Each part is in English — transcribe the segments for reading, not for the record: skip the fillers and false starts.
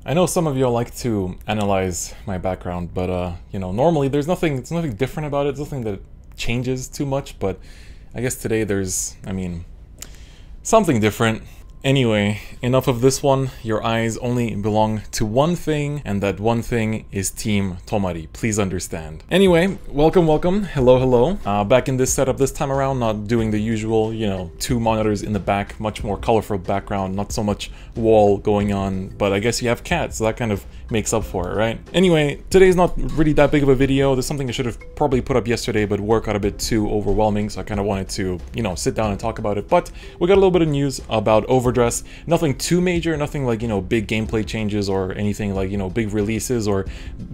I know some of you all like to analyze my background, but you know, normally there's nothing different about it, there's nothing that changes too much, but I guess today there's, something different. Anyway, enough of this one. Your eyes only belong to one thing, and that one thing is Team Tomari. Please understand. Anyway, welcome. Hello. Back in this setup this time around, not doing the usual, you know, 2 monitors in the back, much more colorful background, not so much wall going on, but I guess you have cats, so that kind of makes up for it, right? Anyway, today's not really that big of a video. There's something I should have probably put up yesterday, but work got a bit too overwhelming, so I kind of wanted to, you know, sit down and talk about it. But we got a little bit of news about overDress. Nothing too major, nothing like, you know, big gameplay changes or anything like, you know, big releases or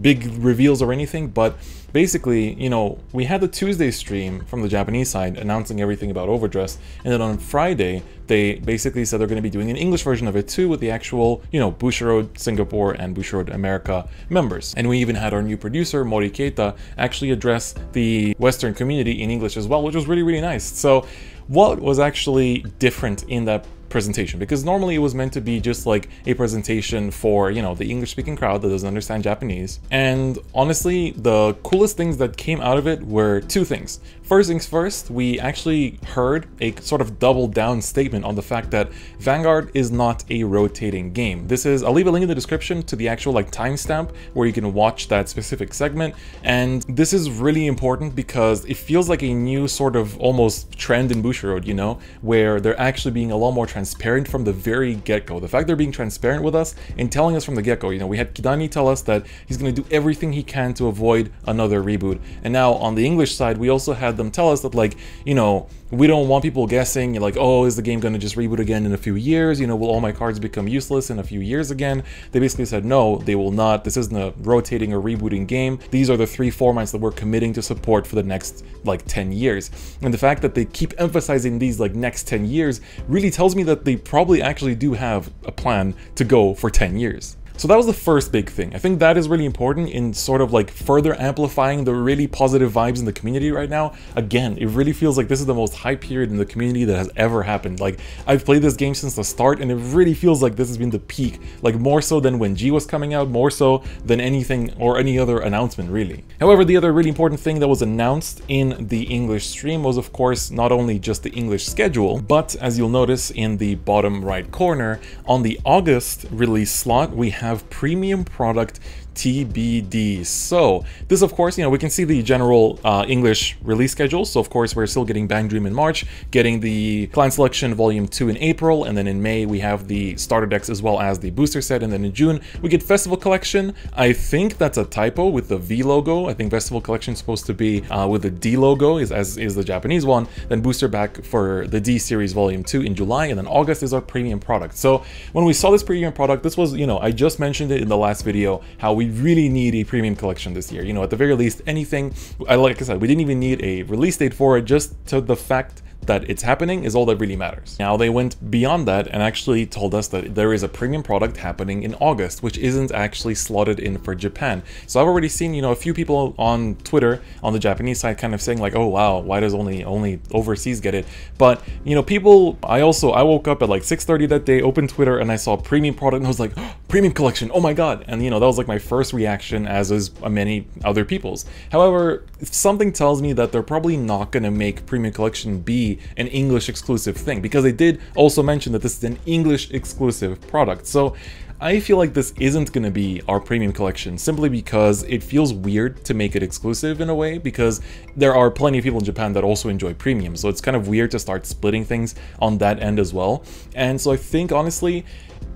big reveals or anything, but basically, you know, we had the Tuesday stream from the Japanese side announcing everything about overdress, and then on Friday they basically said they're going to be doing an English version of it too, with the actual, you know, Bushiroad Singapore and Bushiroad America members. And we even had our new producer Mori Keita actually address the Western community in English as well, which was really nice. So what was actually different in that presentation? Because normally it was meant to be just like a presentation for, you know, the English-speaking crowd that doesn't understand Japanese. And honestly, the coolest things that came out of it were 2 things. First things first, we actually heard a sort of double down statement on the fact that Vanguard is not a rotating game. This is, I'll leave a link in the description to the actual like timestamp where you can watch that specific segment. And this is really important because it feels like a new sort of almost trend in Bushiroad, you know, where they're actually being a lot more transparent from the very get-go. The fact they're being transparent with us and telling us from the get-go, you know, we had Kidani tell us that he's going to do everything he can to avoid another reboot. And now on the English side, we also had them tell us that, like, you know, we don't want people guessing, like, oh, is the game going to just reboot again in a few years? You know, will all my cards become useless in a few years again? They basically said, no, they will not. This isn't a rotating or rebooting game. These are the 3 formats that we're committing to support for the next, like, 10 years. And the fact that they keep emphasizing these, like, next 10 years really tells me that they probably actually do have a plan to go for 10 years. So that was the first big thing. I think that is really important in sort of like further amplifying the really positive vibes in the community right now. Again, it really feels like this is the most hype period in the community that has ever happened. Like, I've played this game since the start and it really feels like this has been the peak, like more so than when G was coming out, more so than anything or any other announcement really. However, the other really important thing that was announced in the English stream was, of course, not only just the English schedule, but as you'll notice in the bottom right corner, on the August release slot, we have premium product TBD. So this, of course, you know, we can see the general English release schedule. So of course we're still getting Bang Dream in March, getting the Clan Selection Volume 2 in April, and then in May we have the starter decks as well as the booster set, and then in June we get Festival Collection. I think that's a typo with the V logo. I think Festival Collection is supposed to be with the D logo, as is the Japanese one. Then booster back for the D Series Volume 2 in July, and then August is our premium product. So when we saw this premium product, this was, you know, I just mentioned it in the last video, how we really need a premium collection this year. You know, at the very least, anything, like I said, we didn't even need a release date for it, just to the fact that it's happening is all that really matters. Now they went beyond that and actually told us that there is a premium product happening in August, which isn't actually slotted in for Japan. So I've already seen, you know, a few people on Twitter on the Japanese side kind of saying like, oh wow, why does only overseas get it? But you know, people, I woke up at like 6:30 that day, opened Twitter, and I saw premium product and I was like, oh, premium collection, oh my god. And you know, that was like my first reaction, as is many other people's. However, something tells me that they're probably not going to make premium collection be an English exclusive thing, because they did also mention that this is an English exclusive product. So I feel like this isn't going to be our premium collection, simply because it feels weird to make it exclusive in a way, because there are plenty of people in Japan that also enjoy premium, so it's kind of weird to start splitting things on that end as well. And so I think, honestly,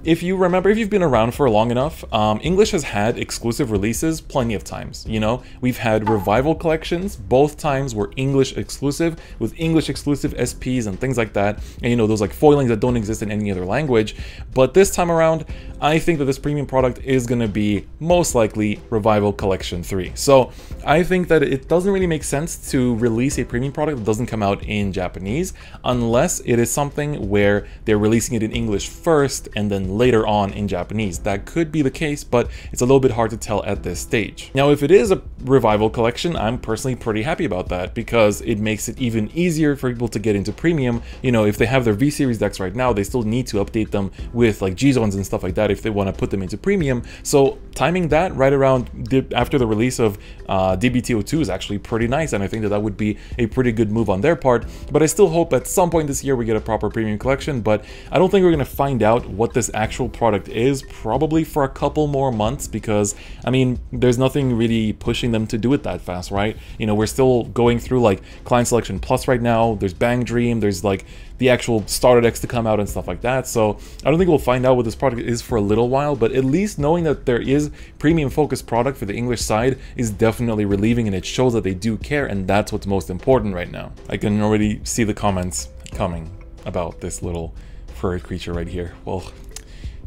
if you remember, if you've been around for long enough, English has had exclusive releases plenty of times. You know, we've had revival collections, both times were English exclusive, with English exclusive SPs and things like that, and you know, those like foilings that don't exist in any other language. But this time around, I think that this premium product is going to be most likely Revival Collection 3. So I think that it doesn't really make sense to release a premium product that doesn't come out in Japanese, unless it is something where they're releasing it in English first and then later on in Japanese. That could be the case, but it's a little bit hard to tell at this stage. Now, if it is a Revival Collection, I'm personally pretty happy about that, because it makes it even easier for people to get into premium. You know, if they have their V-Series decks right now, they still need to update them with like G-Zones and stuff like that that if they want to put them into premium. So timing that right around after the release of DBTO2 is actually pretty nice, and I think that that would be a pretty good move on their part. But I still hope at some point this year we get a proper premium collection, but I don't think we're going to find out what this actual product is probably for a couple more months, because I mean there's nothing really pushing them to do it that fast, right? You know, we're still going through like Client Selection Plus right now, there's Bang Dream, there's like the actual starter decks to come out and stuff like that. So I don't think we'll find out what this product is for a little while, but at least knowing that there is premium focused product for the English side is definitely relieving, and it shows that they do care, and that's what's most important right now. I can already see the comments coming about this little furry creature right here. Well,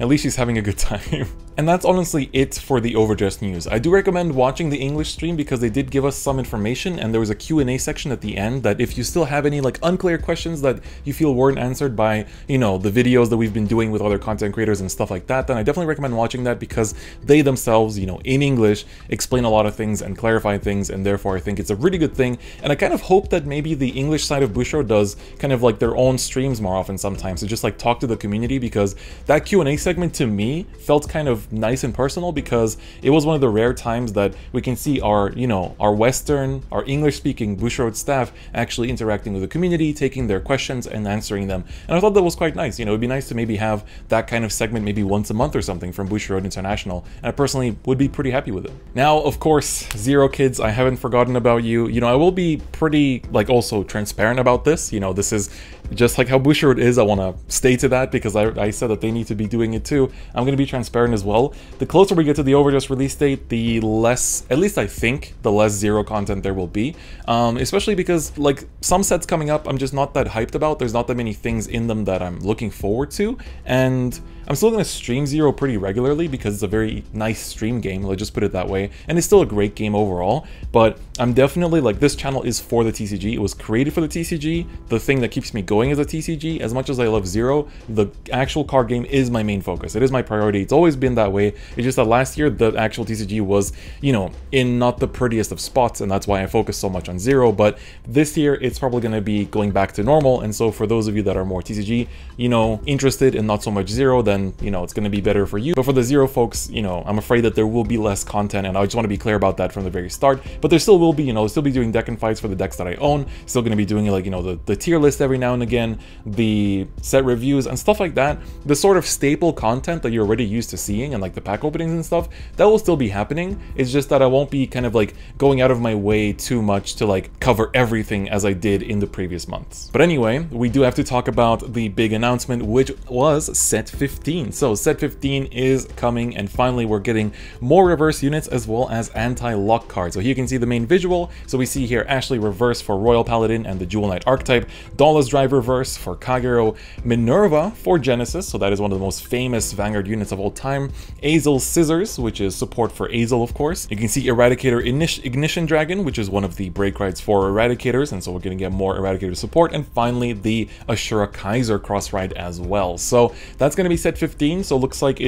at least she's having a good time. And that's honestly it for the overdress news. I do recommend watching the English stream because they did give us some information, and there was a Q&A section at the end that if you still have any like unclear questions that you feel weren't answered by, you know, the videos that we've been doing with other content creators and stuff like that, then I definitely recommend watching that, because they themselves, you know, in English explain a lot of things and clarify things, and therefore I think it's a really good thing. And I kind of hope that maybe the English side of Bushiroad does kind of like their own streams more often sometimes to just like talk to the community, because that Q&A segment to me felt kind of nice and personal, because it was one of the rare times that we can see our, you know, our Western, our English-speaking Bushiroad staff actually interacting with the community, taking their questions and answering them. And I thought that was quite nice. You know, it'd be nice to maybe have that kind of segment maybe once a month or something from Bushiroad International, and I personally would be pretty happy with it. Now, of course, Zero Kids, I haven't forgotten about you. You know, I will be pretty, like, also transparent about this. You know, this is just like how Bushiroad is. I want to stay to that because I said that they need to be doing it too. I'm going to be transparent as well. The closer we get to the overdress release date, the less, at least I think, the less Zero content there will be. Especially because, like, some sets coming up I'm just not that hyped about. There's not that many things in them that I'm looking forward to, and I'm still going to stream Zero pretty regularly because it's a very nice stream game, let's just put it that way, and it's still a great game overall. But I'm definitely, like, this channel is for the TCG. It was created for the TCG. The thing that keeps me going is a TCG. As much as I love Zero, the actual card game is my main focus. It is my priority. It's always been that way. It's just that last year the actual TCG was, you know, in not the prettiest of spots, and that's why I focused so much on Zero. But this year it's probably going to be going back to normal, and so for those of you that are more TCG, you know, interested in not so much Zero, then, you know, it's going to be better for you. But for the Zero folks, you know, I'm afraid that there will be less content, and I just want to be clear about that from the very start. But there still will be, you know, still be doing deck and fights for the decks that I own, still going to be doing, like, you know, the tier list every now and again, the set reviews and stuff like that. The sort of staple content that you're already used to seeing, and like the pack openings and stuff, that will still be happening. It's just that I won't be kind of like going out of my way too much to like cover everything as I did in the previous months. But anyway, we do have to talk about the big announcement, which was set 15. So set 15 is coming, and finally we're getting more reverse units as well as anti-lock cards. So here you can see the main visual. So we see here Ashley reverse for Royal Paladin and the Jewel Knight archetype, Dauntless Drive reverse for Kagero, Minerva for Genesis, so that is one of the most famous Vanguard units of all time, Azel's Scissors, which is support for Azel, of course. You can see Eradicator Ignition Dragon, which is one of the break rides for Eradicators, and so we're going to get more Eradicator support, and finally the Ashura Kaiser cross ride as well. So that's going to be set 15, so it looks like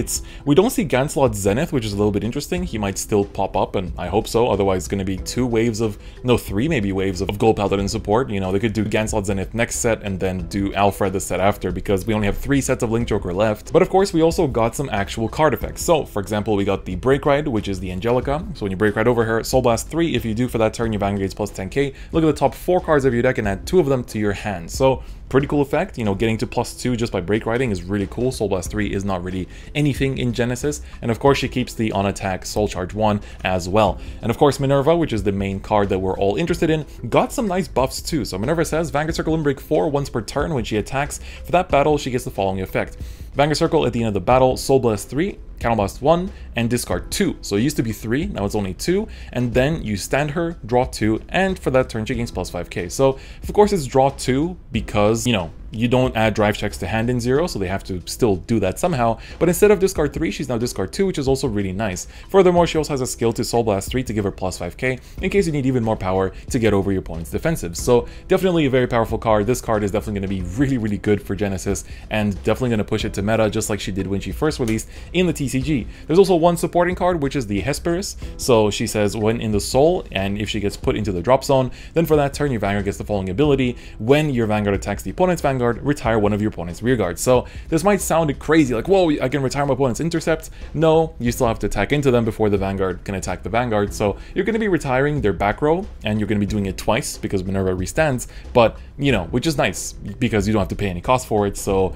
we don't see Ganslot Zenith, which is a little bit interesting. He might still pop up, and I hope so, otherwise it's going to be three maybe waves of Gold Paladin support. You know, they could do Ganslot Zenith next set and then do Alfred the set after, because we only have 3 sets of Link Joker left. But of course we also got some actual card effects. So for example, we got the Break Ride, which is the Angelica. So when you Break Ride over her, Soul Blast 3, if you do for that turn, your Vanguard gates plus 10k. Look at the top 4 cards of your deck and add 2 of them to your hand. So pretty cool effect. You know, getting to +2 just by break riding is really cool. Soul Blast 3 is not really anything in Genesis. And of course she keeps the on attack Soul Charge 1 as well. And of course Minerva, which is the main card that we're all interested in, got some nice buffs too. So Minerva says Vanguard Circle Limbrick 4 once per turn. When she attacks for that battle, she gets the following effect: Vanguard Circle at the end of the battle, Soul Blast 3, Counterblast 1, and discard 2. So it used to be 3, now it's only 2, and then you stand her, draw 2, and for that turn she gains plus 5k. So of course it's draw 2 because, you know, you don't add drive checks to hand in Zero, so they have to still do that somehow. But instead of discard 3, she's now discard 2, which is also really nice. Furthermore, she also has a skill to Soul Blast 3 to give her plus 5k, in case you need even more power to get over your opponent's defensive. So definitely a very powerful card. This card is definitely going to be really, really good for Genesis, and definitely going to push it to meta, just like she did when she first released in the TCG TCG. There's also one supporting card, which is the Hesperus. So she says when in the soul, and if she gets put into the drop zone, then for that turn your Vanguard gets the following ability: when your Vanguard attacks the opponent's Vanguard, retire one of your opponent's rear guards. So this might sound crazy, like, whoa, I can retire my opponent's intercept. No, you still have to attack into them before the Vanguard can attack the Vanguard. So you're going to be retiring their back row, and you're going to be doing it twice because Minerva restands, but, you know, which is nice because you don't have to pay any cost for it. So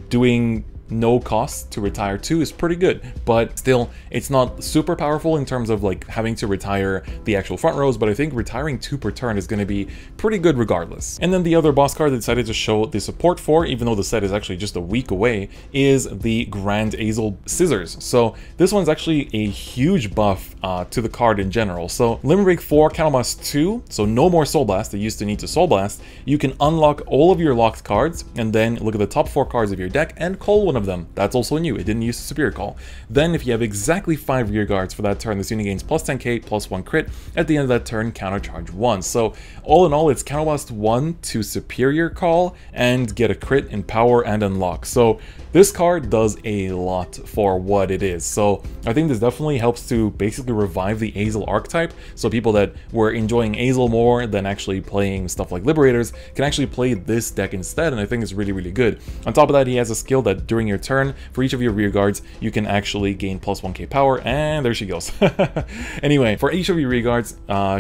doing no cost to retire 2 is pretty good, but still it's not super powerful in terms of like having to retire the actual front rows, but I think retiring 2 per turn is going to be pretty good regardless. And then the other boss card they decided to show the support for, even though the set is actually just a week away, is the Grand Azel Scissors. So this one's actually a huge buff to the card in general. So Limit Break 4, Counterblast 2, so no more Soul Blast. They used to need to Soul Blast. You can unlock all of your locked cards and then look at the top 4 cards of your deck and call one of them. That's also new. It didn't use the Superior Call. Then if you have exactly 5 rear guards for that turn, this unit gains plus 10k, plus 1 crit. At the end of that turn, countercharge 1. So all in all, it's Counterblast 1 to Superior Call and get a crit in power and unlock. So this card does a lot for what it is. So I think this definitely helps to basically revive the Azel archetype. So people that were enjoying Azel more than actually playing stuff like Liberators can actually play this deck instead, and I think it's really, really good. On top of that, he has a skill that during your turn, for each of your rear guards, you can actually gain plus 1k power, and there she goes. Anyway, for each of your rear guards,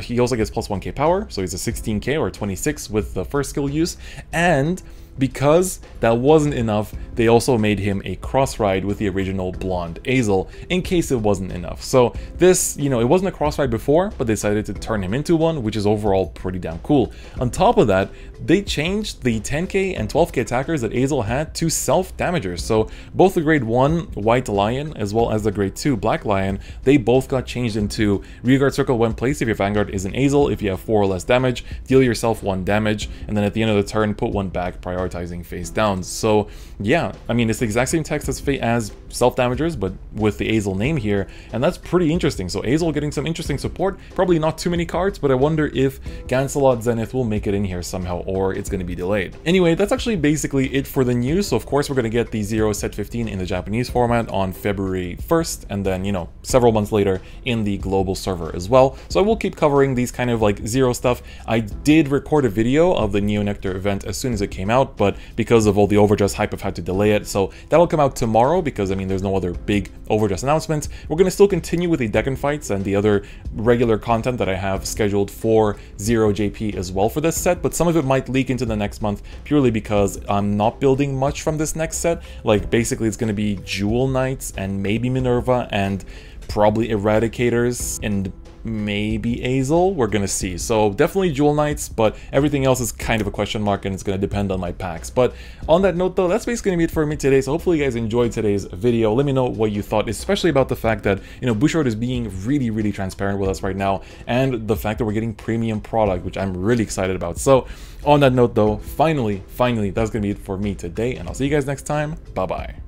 he also gets plus 1k power, so he's a 16k or 26 with the first skill use, and because that wasn't enough, they also made him a cross ride with the original blonde Azel in case it wasn't enough. So this, you know, it wasn't a cross ride before, but they decided to turn him into one, which is overall pretty damn cool. On top of that, they changed the 10k and 12k attackers that Azel had to self-damagers. So both the grade 1 White Lion as well as the grade 2 Black Lion, they both got changed into rearguard circle when placed if your Vanguard is an Azel. If you have 4 or less damage, deal yourself 1 damage, and then at the end of the turn, put 1 back, prioritizing face downs. So yeah, I mean, it's the exact same text as self-damagers, but with the Azel name here, and that's pretty interesting. So Azel getting some interesting support, probably not too many cards, but I wonder if Gancelot Zenith will make it in here somehow, or it's going to be delayed. Anyway, that's actually basically it for the news. So of course we're going to get the Zero Set 15 in the Japanese format on February 1st, and then, you know, several months later in the global server as well. So I will keep covering these kind of like Zero stuff. I did record a video of the Neo Nectar event as soon as it came out, but because of all the overdress hype, I've had to delay it. So that'll come out tomorrow because, I mean, there's no other big overdress announcements. We're going to still continue with the DifferentFights and the other regular content that I have scheduled for Zero JP as well for this set, but some of it might leak into the next month purely because I'm not building much from this next set. Like, basically it's going to be Jewel Knights and maybe Minerva and probably Eradicators and maybe Azel. We're gonna see. So definitely Jewel Knights, but everything else is kind of a question mark, and it's gonna depend on my packs. But on that note though, that's basically gonna be it for me today. So hopefully you guys enjoyed today's video. Let me know what you thought, especially about the fact that, you know, Bushiroad is being really, really transparent with us right now, and the fact that we're getting premium product, which I'm really excited about. So on that note though, finally, that's gonna be it for me today, and I'll see you guys next time. Bye bye.